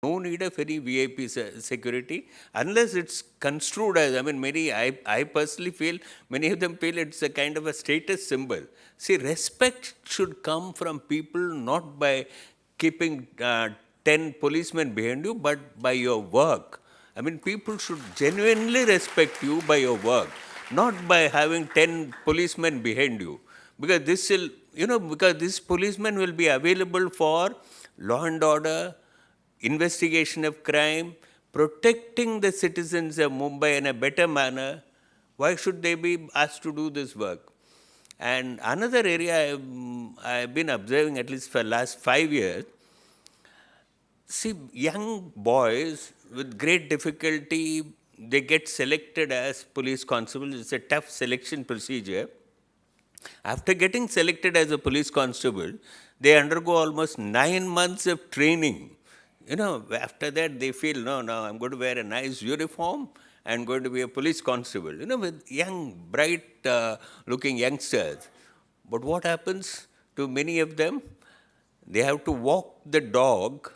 no need of any VIP security unless it's construed as, I mean, I personally feel, many of them feel it's a kind of a status symbol. See, respect should come from people not by keeping 10 policemen behind you, but by your work. I mean, people should genuinely respect you by your work, not by having 10 policemen behind you. Because this will, because this policeman will be available for law and order, investigation of crime, protecting the citizens of Mumbai in a better manner. Why should they be asked to do this work? And another area I've been observing, at least for the last 5 years, see, young boys with great difficulty, they get selected as police constables. It's a tough selection procedure. After getting selected as a police constable, they undergo almost 9 months of training. After that, they feel, no, now I'm going to wear a nice uniform and going to be a police constable, with young, bright looking youngsters. But what happens to many of them? They have to walk the dog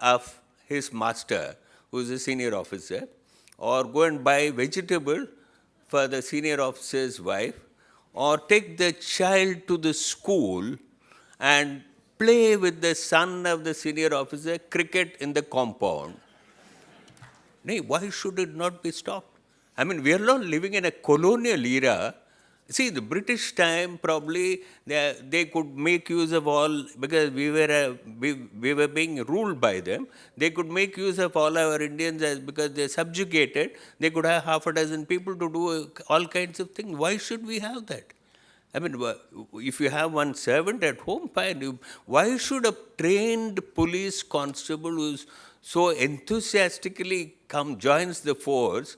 of his master, who is a senior officer, or go and buy vegetable for the senior officer's wife, or take the child to the school and play with the son of the senior officer cricket in the compound. Nay, why should it not be stopped? I mean, we are not living in a colonial era. See, the British time, probably they could make use of all, because we were being ruled by them. They could make use of all our Indians because they're subjugated. They could have half a dozen people to do all kinds of things. Why should we have that? I mean, if you have one servant at home, fine. Why should a trained police constable who's so enthusiastically joins the force,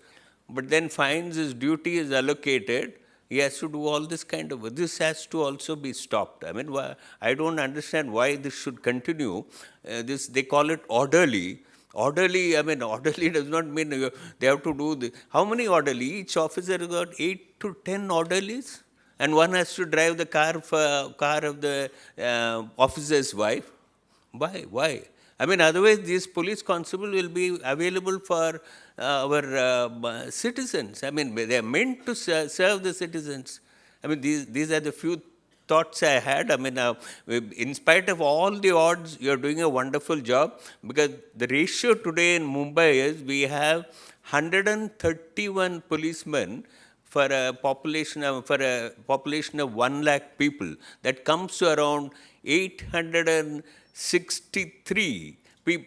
but then finds his duty is allocated, he has to do all this kind of work? This has to also be stopped. I mean, I don't understand why this should continue. They call it orderly. Orderly, I mean, orderly does not mean they have to do this. How many orderly? Each officer has got 8 to 10 orderlies. And one has to drive the car of the officer's wife. Why? I mean, otherwise these police constables will be available for our citizens. I mean, they are meant to serve the citizens. I mean, these are the few thoughts I had. I mean, in spite of all the odds, you are doing a wonderful job, because the ratio today in Mumbai is we have 131 policemen for a population of 1 lakh people. That comes to around 863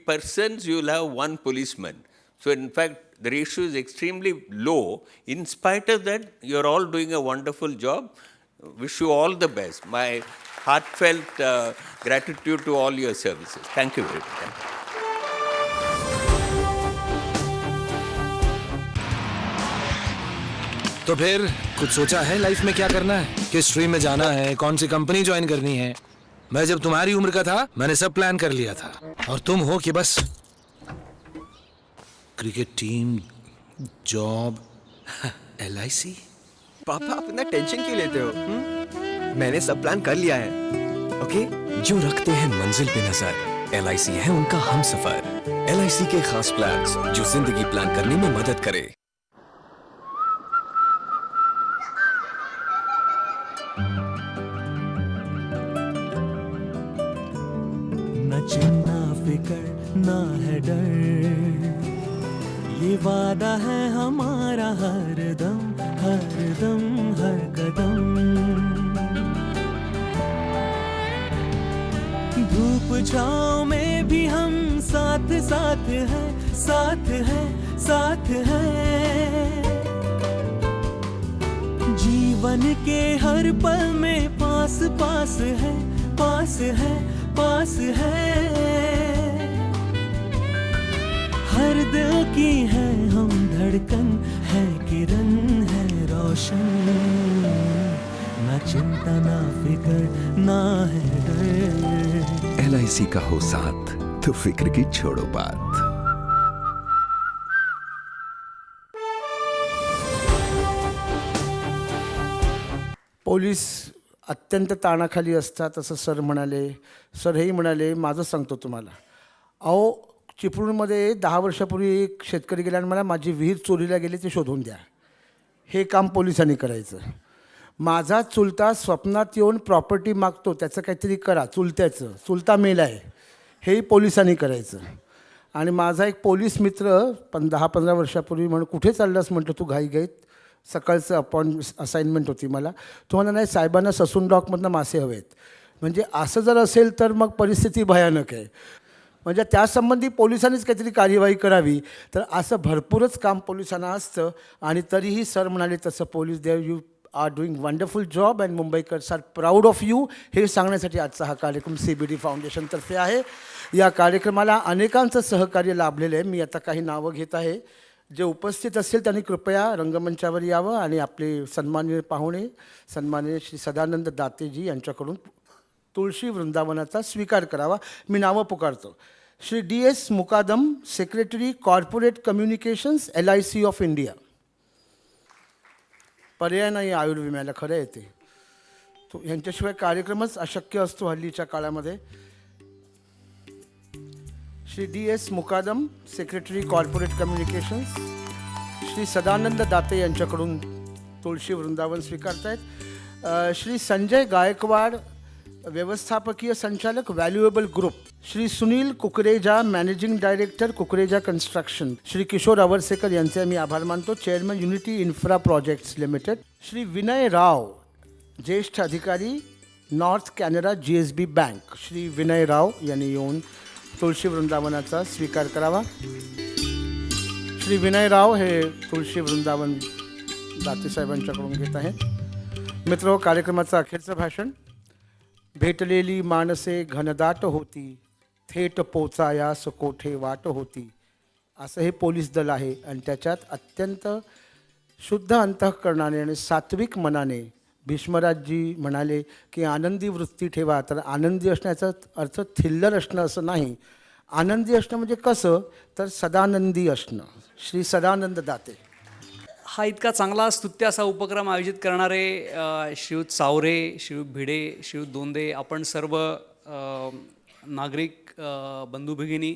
persons. You will have one policeman. So in fact, the ratio is extremely low. In spite of that, you are all doing a wonderful job. Wish you all the best. My heartfelt gratitude to all your services. Thank you very much. Thank you. तो फिर कुछ सोचा है life में क्या करना है, किस stream में जाना है, कौन सी कंपनी ज्वाइन करनी है? मैं जब तुम्हारी उम्र का था, मैंने सब प्लान कर लिया था, और तुम हो कि बस क्रिकेट टीम, जॉब, LIC। पापा, आप इतना टेंशन क्यों लेते हो? मैंने सब प्लान कर लिया है। ओके? जो रखते हैं मंजिल पे नजर, LIC है उनका हमसफर। LIC के खास प्लान्स जो जिंदगी प्लान करने में मदद करे। न चिंता फिकर ना है डर, ये वादा है हमारा हर दम हर कदम। धूप छाँव में भी हम साथ हैं। जीवन के हर पल में पास है। हर दिल की है हम धड़कन, है किरण है रोशन। ना चिंता ना फिकर ना है डर। LIC का हो साथ तो फिक्र की छोड़ो बात। पोलीस अत्यंत ताणाखाली असतात असं सर म्हणाले. सर हेही म्हणाले, माझं सांगतो तुम्हाला, अहो चिपळूणमध्ये 10 वर्षापूर्वी एक शेतकरी गेला आणि मला माझी विहीर चोरीला गेली ते शोधून द्या. हे काम पोलिसांनी करायचं. माझा चुलता स्वप्नात येऊन प्रॉपर्टी मागतो, त्याचं काहीतरी करा, चुलत्याचं, चुलता मेला आहे, हेही पोलिसांनी करायचं. आणि माझा एक पोलीस मित्र 10-15 वर्षापूर्वी म्हणून कुठे चाललास म्हटलं तू घाईघाईत, सकाळचं असाइनमेंट होती मला. तुम्हाला नाही साहेबांना ससून डॉकमधनं मासे हवेत. म्हणजे असं जर असेल तर मग परिस्थिती भयानक आहे. म्हणजे त्यासंबंधी पोलिसांनीच काहीतरी कार्यवाही करावी. तर असं भरपूरच काम पोलिसांना असतं. आणि तरीही सर म्हणाले तसं पोलीस देव you are doing wonderful job and Mumbaikars are proud of you, हे सांगण्यासाठी आजचा हा कार्यक्रम CBD फाउंडेशनतर्फे आहे. या कार्यक्रमाला अनेकांचं सहकार्य लाभलेलं आहे. मी आता काही नावं घेत आहे. जे उपस्थित असेल त्यांनी कृपया रंगमंचावर यावं आणि आपले सन्माननीय पाहुणे सन्माननीय श्री सदानंद दातेजी यांच्याकडून तुळशी वृंदावनाचा स्वीकार करावा. मी नावं पुकारतो. Shri DS Mukadam, secretary corporate communications LIC of India. पर्याय नाही आयुर्विम्याला, खरं आहे ते. तो ह्यांच्याशिवाय कार्यक्रमच अशक्य असतो हल्लीच्या काळामध्ये. Shri DS Mukadam, secretary corporate communications, Shri Sadanand Date यांच्याकडून तुळशी वृंदावन स्वीकारतायत. श्री संजय गायकवाड, व्यवस्थापकीय संचालक valuable group. Shri Sunil Kukreja, managing director Kukreja construction. Shri Kishor Avarsekar यांचे मी आभार मानतो, chairman unity infra projects limited. Shri Vinay Rao, ज्येष्ठ अधिकारी north Canara GSB bank. Shri Vinay Rao यांनी येऊन तुळशी वृंदावनाचा स्वीकार करावा. श्री विनय राव हे तुळशी वृंदावन दातेसाहेबांच्याकडून घेत आहेत. मित्र, कार्यक्रमाचं अखेरचं भाषण. भेटलेली माणसे घनदाट होती, थेट पोचायास कोठे वाट होती, असं हे पोलीस दल आहे. आणि त्याच्यात अत्यंत शुद्ध अंतःकरणाने आणि सात्विक मनाने भीष्मराजजी म्हणाले की आनंदी वृत्ती ठेवा. तर आनंदी असण्याचा अर्थ थिल्लर असणं असं नाही. आनंदी असणं म्हणजे कसं, तर सदानंदी असणं. श्री सदानंद दाते. हा इतका चांगला स्तुत्य असा उपक्रम आयोजित करणारे श्रीयुत सावरे, श्रीयुत भिडे, श्रीयुत दोंदे, आपण सर्व नागरिक बंधू भगिनी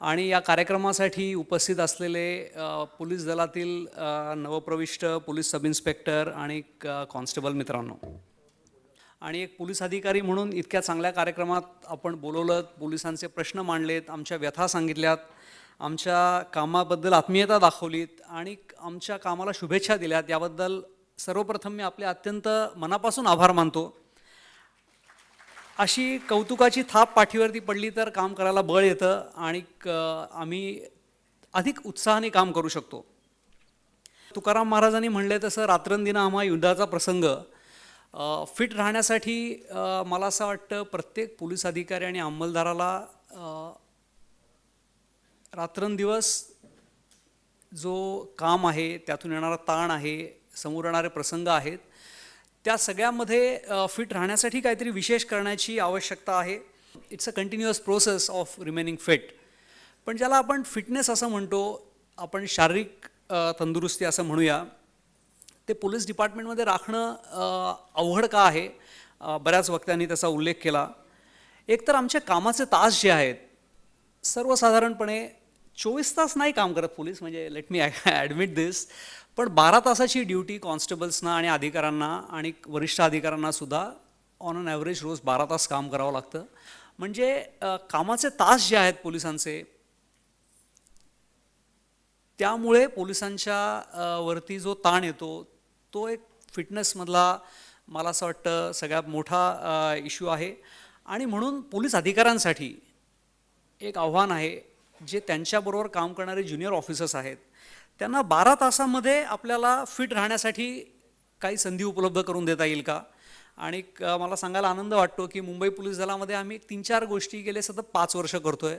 आणि या कार्यक्रमासाठी उपस्थित असलेले पोलीस दलातील नवप्रविष्ट पोलीस सब इन्स्पेक्टर आणि कॉन्स्टेबल मित्रांनो, आणि एक पोलीस अधिकारी म्हणून इतक्या चांगल्या कार्यक्रमात आपण बोलवलं, पोलिसांचे प्रश्न मांडलेत, आमच्या व्यथा सांगितल्यात, आमच्या कामाबद्दल आत्मीयता दाखवलीत आणि आमच्या कामाला शुभेच्छा दिल्यात, याबद्दल सर्वप्रथम मी आपले अत्यंत मनापासून आभार मानतो. अशी कौतुकाची थाप पाठीवरती पडली तर काम करायला बळ येतं आणि आम्ही अधिक उत्साहाने काम करू शकतो. तुकाराम महाराजांनी म्हणले तसं रात्रंदिन आम्हा युद्धाचा प्रसंग. फिट राहण्यासाठी मला असं वाटतं प्रत्येक पोलीस अधिकारी आणि अंमलदाराला रात्रंदिवस जो काम आहे, त्यातून येणारा ताण आहे, समोर येणारे प्रसंग आहेत, त्या सगळ्यामध्ये फिट राहण्यासाठी काहीतरी विशेष करण्याची आवश्यकता आहे. It's a continuous process of remaining fit. पण ज्याला आपण फिटनेस असं म्हणतो, आपण शारीरिक तंदुरुस्ती असं म्हणूया, ते पोलीस डिपार्टमेंटमध्ये राखणं अवघड का आहे? बऱ्याच वक्त्यांनी त्याचा उल्लेख केला. एक तर आमच्या कामाचे तास जे आहेत, सर्वसाधारणपणे 24 तास नाही काम करत पोलीस, म्हणजे लेट मी ॲडमिट दिस, पण 12 तासाची ड्युटी कॉन्स्टेबल्सना आणि अधिकाऱ्यांना आणि वरिष्ठ अधिकाऱ्यांना सुद्धा ऑन अन ॲव्हरेज रोज 12 तास काम करावं लागतं. म्हणजे कामाचे तास जे आहेत पोलिसांचे, त्यामुळे पोलिसांच्या वरती जो ताण येतो तो एक फिटनेसमधला मला असं वाटतं सगळ्यात मोठा इश्यू आहे. आणि म्हणून पोलीस अधिकाऱ्यांसाठी एक आव्हान आहे, जे त्यांच्याबरोबर काम करणारे ज्युनियर ऑफिसर्स आहेत, त्यांना 12 तासामध्ये आपल्याला फिट राहण्यासाठी काही संधी उपलब्ध करून देता येईल का? आणि मला सांगायला आनंद वाटतो की मुंबई पोलीस दलामध्ये आम्ही 3-4 गोष्टी गेले सतत 5 वर्ष करतो आहे.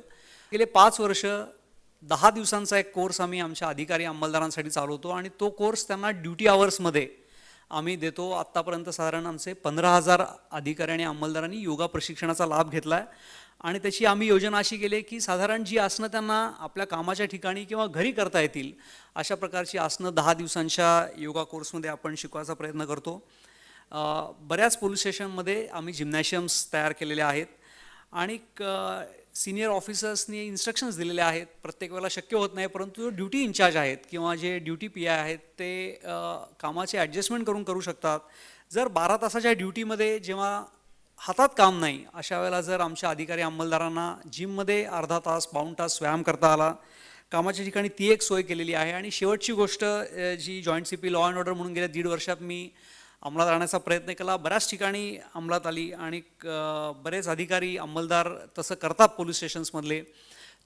गेले 5 वर्ष 10 दिवसांचा एक कोर्स आम्ही आमच्या अधिकारी अंमलदारांसाठी चालवतो आणि तो कोर्स त्यांना ड्युटी आवर्समध्ये आम्ही देतो. आत्तापर्यंत साधारण आमचे 15,000 अधिकारी आणि अंमलदारांनी योगा प्रशिक्षणाचा लाभ घेतला आहे. आणि त्याची आम्ही योजना अशी केली की साधारण जी आसनं त्यांना आपल्या कामाच्या ठिकाणी किंवा घरी करता येतील अशा प्रकारची आसनं 10 दिवसांच्या योगा कोर्समध्ये आपण शिकवायचा प्रयत्न करतो. बऱ्याच पोलीस स्टेशनमध्ये आम्ही जिम्नॅशियम्स तयार केलेले आहेत आणि सिनियर ऑफिसर्सनी इन्स्ट्रक्शन्स दिलेले आहेत. प्रत्येक वेळेला शक्य होत नाही, परंतु जो ड्युटी इंचार्ज आहेत किंवा जे ड्युटी पी आय आहेत ते कामाचे ॲडजस्टमेंट करू शकतात. जर 12 तासाच्या ड्युटीमध्ये जेव्हा हातात काम नाही, अशा वेळेला जर आमच्या अधिकारी अंमलदारांना जिममध्ये अर्धा तास पाऊण तास व्यायाम करता आला, कामाच्या ठिकाणी ती एक सोय केलेली आहे. आणि शेवटची गोष्ट जी joint C P law and order म्हणून गेल्या 1.5 वर्षात मी अंमलात आणण्याचा प्रयत्न केला, बऱ्याच ठिकाणी अंमलात आली आणि बरेच अधिकारी अंमलदार तसं करतात पोलीस स्टेशन्समधले,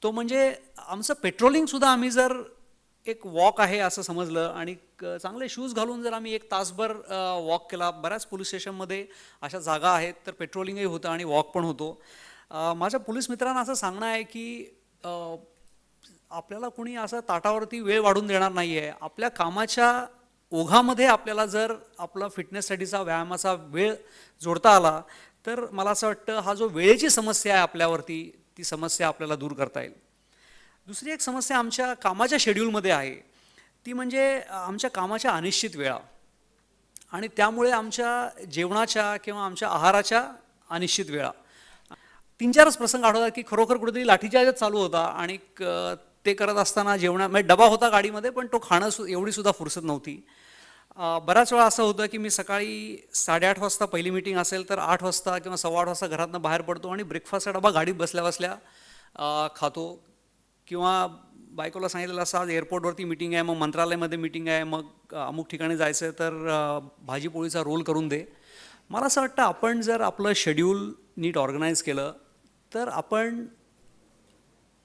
तो म्हणजे आमचं पेट्रोलिंगसुद्धा आम्ही जर एक वॉक आहे असं समजलं आणि चांगले शूज घालून जर आम्ही 1 तासभर वॉक केला, बऱ्याच पोलीस स्टेशनमध्ये अशा जागा आहेत तर पेट्रोलिंगही होतं आणि वॉक पण होतो. माझ्या पोलीस मित्रांना असं सांगणं आहे की आपल्याला कुणी असं ताटावरती वेळ वाढून देणार नाही आहे. आपल्या कामाच्या ओघामध्ये आपल्याला जर आपला फिटनेससाठीचा व्यायामाचा वेळ जोडता आला तर मला असं वाटतं हा जो वेळेची समस्या आहे आपल्यावरती, ती समस्या आपल्याला दूर करता येईल. दुसरी एक समस्या आमच्या कामाच्या शेड्यूलमध्ये आहे, ती म्हणजे आमच्या कामाच्या अनिश्चित वेळा आणि त्यामुळे आमच्या जेवणाच्या किंवा आमच्या आहाराच्या अनिश्चित वेळा. 3-4च प्रसंग आढळतात की खरोखर कुठेतरी लाठीचार्ज चालू होता आणि ते करत असताना म्हणजे डबा होता गाडीमध्ये पण तो खाणं एवढीसुद्धा फुरसत नव्हती. बऱ्याच वेळा असं होतं की मी सकाळी 8:30 वाजता पहिली मीटिंग असेल तर 8 वाजता किंवा 8:15 वाजता घरातनं बाहेर पडतो आणि ब्रेकफास्टचा डबा गाडीत बसल्या बसल्या खातो. किंवा बायकोला सांगितलेलं असं आज एअरपोर्टवरती मीटिंग आहे, मग मंत्रालयामध्ये मीटिंग आहे, मग अमुक ठिकाणी जायचं आहे तर भाजीपोळीचा रोल करून दे. मला असं वाटतं आपण जर आपलं शेड्यूल नीट ऑर्गनाईज केलं तर आपण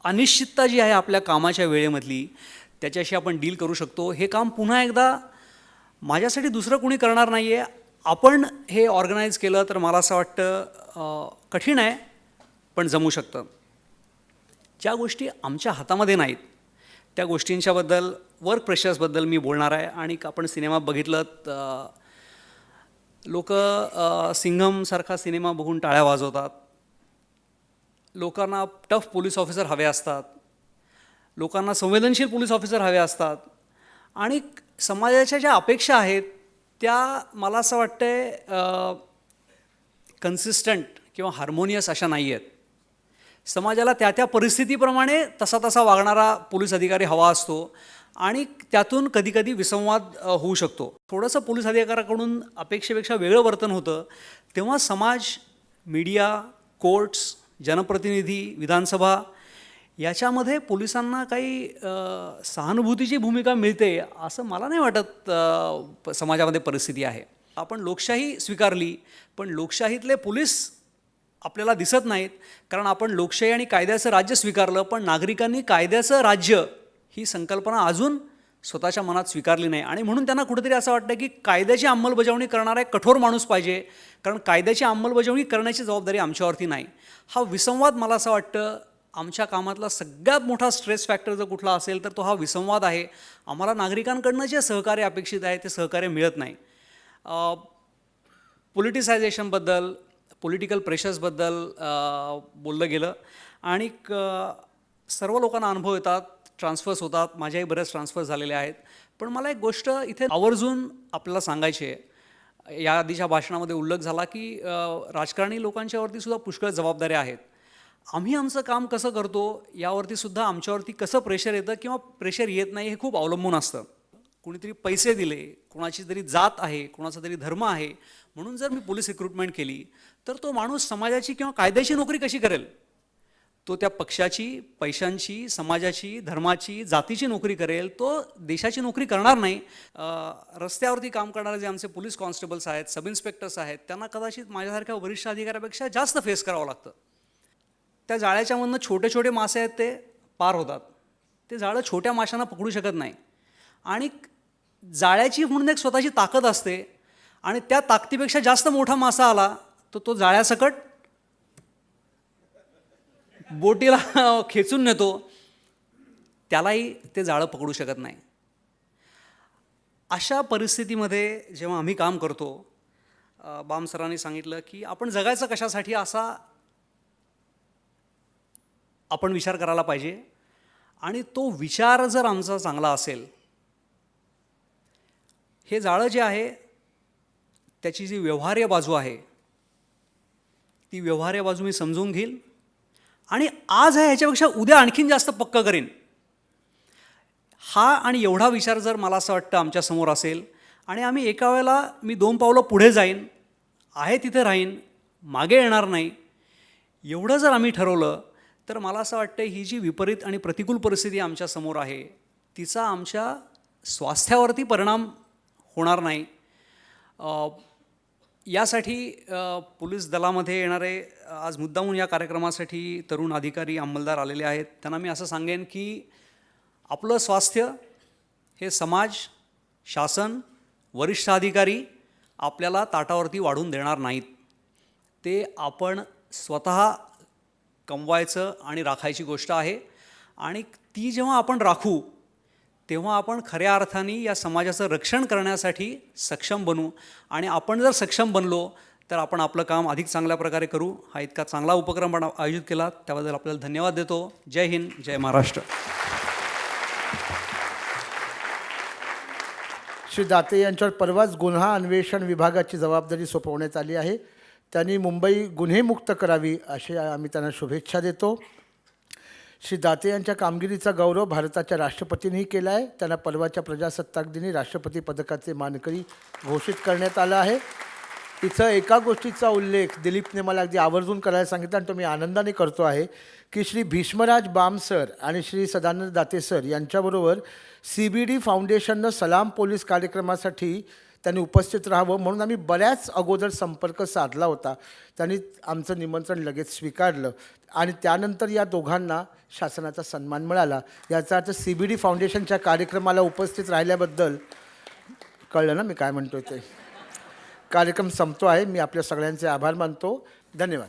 अनिश्चितता जी आहे आपल्या कामाच्या वेळेमधली त्याच्याशी आपण डील करू शकतो. हे काम पुन्हा एकदा माझ्यासाठी दुसरं कोणी करणार नाही आहे, आपण हे ऑर्गनाईज केलं तर मला असं वाटतं कठीण आहे पण जमू शकतं. ज्या गोष्टी आमच्या हातामध्ये नाहीत त्या गोष्टींच्याबद्दल, वर्क प्रेशर्सबद्दल मी बोलणार आहे. आणि आपण सिनेमा बघितलं लोक सिंघमसारखा सिनेमा बघून टाळ्या वाजवतात, लोकांना टफ पोलीस ऑफिसर हवे असतात, लोकांना संवेदनशील पोलीस ऑफिसर हवे असतात आणि समाजाच्या ज्या अपेक्षा आहेत त्या मला असं वाटतंय कन्सिस्टंट किंवा हार्मोनियस अशा नाही आहेत. समाजाला त्या त्या परिस्थितीप्रमाणे तसा वागणारा पोलीस अधिकारी हवा असतो आणि त्यातून कधीकधी विसंवाद होऊ शकतो. थोडंसं पोलीस अधिकाऱ्याकडून अपेक्षेपेक्षा वेगळं वर्तन होतं तेव्हा समाज, मीडिया, कोर्ट्स, जनप्रतिनिधी, विधानसभा याच्यामध्ये पोलिसांना काही सहानुभूतीची भूमिका मिळते असं मला नाही वाटत समाजामध्ये परिस्थिती आहे. आपण लोकशाही स्वीकारली पण लोकशाहीतले पोलीस आपल्याला दिसत नाहीत, कारण आपण लोकशाही आणि कायद्याचं राज्य स्वीकारलं पण नागरिकांनी कायद्याचं राज्य ही संकल्पना अजून स्वतःच्या मनात स्वीकारली नाही. आणि म्हणून त्यांना कुठेतरी असं वाटतं की कायद्याची अंमलबजावणी करणारा एक कठोर माणूस पाहिजे, कारण कायद्याची अंमलबजावणी करण्याची जबाबदारी आमच्यावरती नाही. हा विसंवाद मला असं वाटतं आमच्या कामातला सगळ्यात मोठा स्ट्रेस फॅक्टर जर कुठला असेल तर तो हा विसंवाद आहे. आम्हाला नागरिकांकडनं जे सहकार्य अपेक्षित आहे ते सहकार्य मिळत नाही. पॉलिटिसायझेशनबद्दल, पॉलिटिकल प्रेशर्सबद्दल बोललं गेलं आणि सर्व लोकांना अनुभव येतात, ट्रान्सफर्स होतात, माझ्याही बरेच ट्रान्सफर्स झालेले आहेत. पण मला एक गोष्ट इथे आवर्जून आपल्याला सांगायची आहे. या आधीच्या भाषणामध्ये उल्लेख झाला की राजकारणी लोकांच्यावरती सुद्धा पुष्कळ जबाबदाऱ्या आहेत. आम्ही आमचं काम कसं करतो यावरती सुद्धा आमच्यावरती कसं प्रेशर येतं किंवा प्रेशर येत नाही हे खूप अवलंबून असतं. कुणीतरी पैसे दिले, कोणाची तरी जात आहे, कोणाचा तरी धर्म आहे म्हणून जर मी पोलीस रिक्रुटमेंट केली तर तो माणूस समाजाची किंवा कायद्याची नोकरी कशी करेल? तो त्या पक्षाची, पैशांची, समाजाची, धर्माची, जातीची नोकरी करेल, तो देशाची नोकरी करणार नाही. रस्त्यावरती काम करणारे जे आमचे पोलीस कॉन्स्टेबल्स आहेत, सब इन्स्पेक्टर्स आहेत, त्यांना कदाचित माझ्यासारख्या वरिष्ठ अधिकाऱ्यापेक्षा जास्त फेस करावं लागतं. त्या जाळ्याच्यामधनं छोटे छोटे मासे आहेत ते पार होतात. ते जाळं छोट्या माशांना पकडू शकत नाही आणि जाळ्याची म्हणून एक स्वतःची ताकद असते आणि त्या ताकदीपेक्षा जास्त मोठा मासा आला तर तो जाळ्यासकट बोटीला खेचून नेतो, त्यालाही ते जाळं पकडू शकत नाही. अशा परिस्थितीमध्ये जेव्हा आम्ही काम करतो, बाम सरांनी सांगितलं की आपण जगायचं कशासाठी असा आपण विचार करायला पाहिजे. आणि तो विचार जर आमचा चांगला असेल, हे जाळं जे आहे त्याची जी व्यवहार्य बाजू आहे ती व्यवहार्य बाजू मी समजून घेईल आणि आज आहे ह्याच्यापेक्षा उद्या आणखीन जास्त पक्कं करीन. हा आणि एवढा विचार जर मला असं वाटतं आमच्यासमोर असेल आणि आम्ही एका वेळेला मी 2 पावलं पुढे जाईन, आहे तिथे राहीन, मागे येणार नाही, एवढं जर आम्ही ठरवलं तर मला असं वाटतं ही जी विपरीत आणि प्रतिकूल परिस्थिती आमच्यासमोर आहे तिचा आमच्या स्वास्थ्यावरती परिणाम होणार नाही. यासाठी पोलीस दलामध्ये येणारे आज मुद्दामून या कार्यक्रमासाठी तरुण अधिकारी अंमलदार आलेले आहेत. त्यांना मी असं सांगेन की आपलं स्वास्थ्य हे समाज, शासन, वरिष्ठ अधिकारी आपल्याला ताटावरती वाढून देणार नाहीत. ते आपण स्वतः कमवायचं आणि राखायची गोष्ट आहे. आणि ती जेव्हा आपण राखू तेव्हा आपण खऱ्या अर्थाने या समाजाचं रक्षण करण्यासाठी सक्षम बनू. आणि आपण जर सक्षम बनलो तर आपण आपलं काम अधिक चांगल्या प्रकारे करू. हा इतका चांगला उपक्रम आपण आयोजित केला त्याबद्दल आपल्याला धन्यवाद देतो. जय हिंद, जय महाराष्ट्र. श्री दाते यांच्यावर परवाच गुन्हा अन्वेषण विभागाची जबाबदारी सोपवण्यात आली आहे. त्यांनी मुंबई गुन्हेमुक्त करावी अशी आम्ही त्यांना शुभेच्छा देतो. श्री दाते यांच्या कामगिरीचा गौरव भारताच्या राष्ट्रपतींनीही केला आहे. त्यांना परवाच्या प्रजासत्ताक दिनी राष्ट्रपती पदकाचे मानकरी घोषित करण्यात आलं आहे. इथं एका गोष्टीचा उल्लेख दिलीपने मला अगदी आवर्जून करायला सांगितला आणि तो मी आनंदाने करतो आहे की श्री भीष्मराज बाम सर आणि श्री सदानंद दाते सर यांच्याबरोबर CBD फाउंडेशननं सलाम पोलीस कार्यक्रमासाठी त्यांनी उपस्थित राहावं म्हणून आम्ही बऱ्याच अगोदर संपर्क साधला होता. त्यांनी आमचं निमंत्रण लगेच स्वीकारलं आणि त्यानंतर या दोघांना शासनाचा सन्मान मिळाला. याचा अर्थ CBD फाउंडेशनच्या कार्यक्रमाला उपस्थित राहिल्याबद्दल कळलं ना मी काय म्हणतोय ते. कार्यक्रम संपतो आहे. मी आपल्या सगळ्यांचे आभार मानतो. धन्यवाद.